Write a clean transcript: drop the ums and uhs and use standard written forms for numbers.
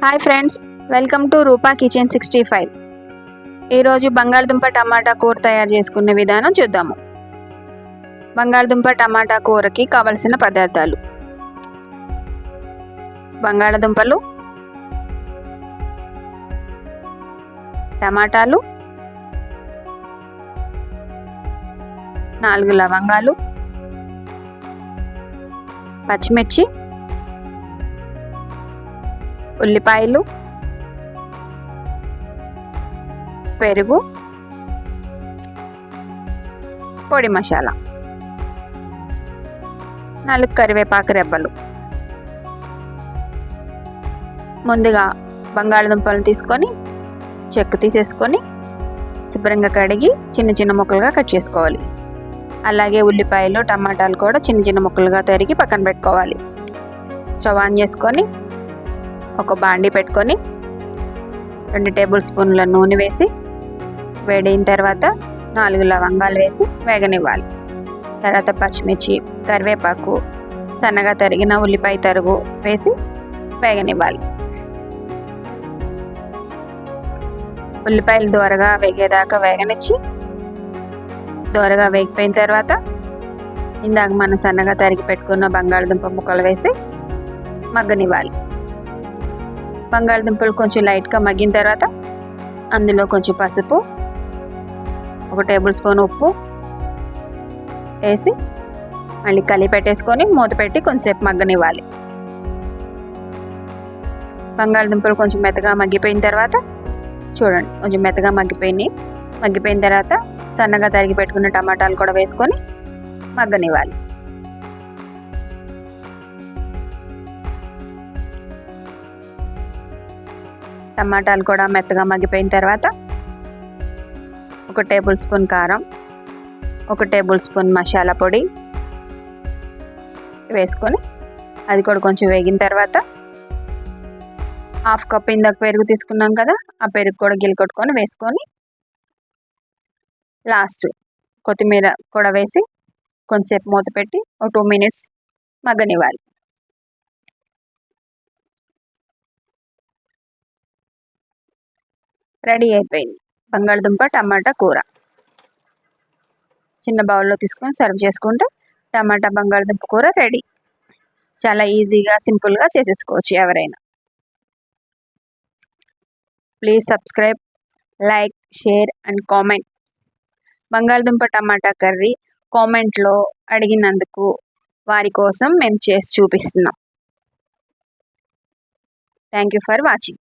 Hi friends, welcome to Rupa kitchen 65. ఈరోజు బంగాళదుంప టమాటా కూర తయారు చేసుకునే విధానం చూద్దాము. బంగాళదుంప టమాటా కూరకి కావలసిన పదార్థాలు: బంగాళదుంపలు, టమాటాలు, 4 లవంగాలు, పచ్చిమిర్చి, ఉల్లిపాయలు, పెరుగు, పొడి మసాలా, 4 కరివేపాకు రెబ్బలు. ముందుగా బంగాళదుంపలను తీసుకొని చెక్కు తీసేసుకొని శుభ్రంగా కడిగి చిన్న చిన్న ముక్కలుగా కట్ చేసుకోవాలి. అలాగే ఉల్లిపాయలు, టమాటాలు కూడా చిన్న చిన్న ముక్కలుగా తరిగి పక్కన పెట్టుకోవాలి. స్టవ్ ఆన్ చేసుకొని ఒక బాండీ పెట్టుకొని 2 టేబుల్ స్పూన్ల నూనె వేసి వేడైన తర్వాత 4 లవంగాలు వేసి వేగనివ్వాలి. తర్వాత పచ్చిమిర్చి, కరివేపాకు, సన్నగా తరిగిన ఉల్లిపాయ తరుగు వేసి వేగనివ్వాలి. ఉల్లిపాయలు దోరగా వేగేదాకా వేగనిచ్చి దోరగా వేగిపోయిన తర్వాత ఇందాక మనం సన్నగా తరిగి పెట్టుకున్న బంగాళదుంప ముక్కలు వేసి మగ్గనివ్వాలి. బంగాళదుంపలు కొంచెం లైట్గా మగ్గిన తర్వాత అందులో కొంచెం పసుపు, 1 టేబుల్ స్పూన్ ఉప్పు వేసి మళ్ళీ కలిపి పెట్టేసుకొని మూత పెట్టి కొంచెంసేపు మగ్గనివ్వాలి. బంగాళదుంపలు కొంచెం మెత్తగా మగ్గిపోయిన తర్వాత చూడండి, కొంచెం మెత్తగా మగ్గిపోయిన తర్వాత సన్నగా తరిగి పెట్టుకున్న టమాటాలు కూడా వేసుకొని మగ్గనివ్వాలి. టమాటాలు కూడా మెత్తగా మగ్గిపోయిన తర్వాత 1 టేబుల్ స్పూన్ కారం, 1 టేబుల్ స్పూన్ మసాలా పొడి వేసుకొని అది కూడా కొంచెం వేగిన తర్వాత 1/2 కప్ ఇందాక పెరుగు తీసుకున్నాం కదా, ఆ పెరుగు కూడా గిలకొట్టుకొని వేసుకొని లాస్ట్ కొత్తిమీర కూడా వేసి కొంచెంసేపు మూత పెట్టి 2 మినిట్స్ మగ్గనివ్వాలి. రెడీ అయిపోయింది బంగాళదుంప టమాటా కూర. చిన్న బౌల్లో తీసుకొని సర్వ్ చేసుకుంటే టమాటా బంగాళదుంప కూర రెడీ. చాలా ఈజీగా, సింపుల్గా చేసేసుకోవచ్చు ఎవరైనా. Please subscribe, like, share and comment. బంగాళదుంప టమాటా కర్రీ కామెంట్లో అడిగినందుకు వారి కోసం మేము చేసి చూపిస్తున్నాం. Thank you for watching.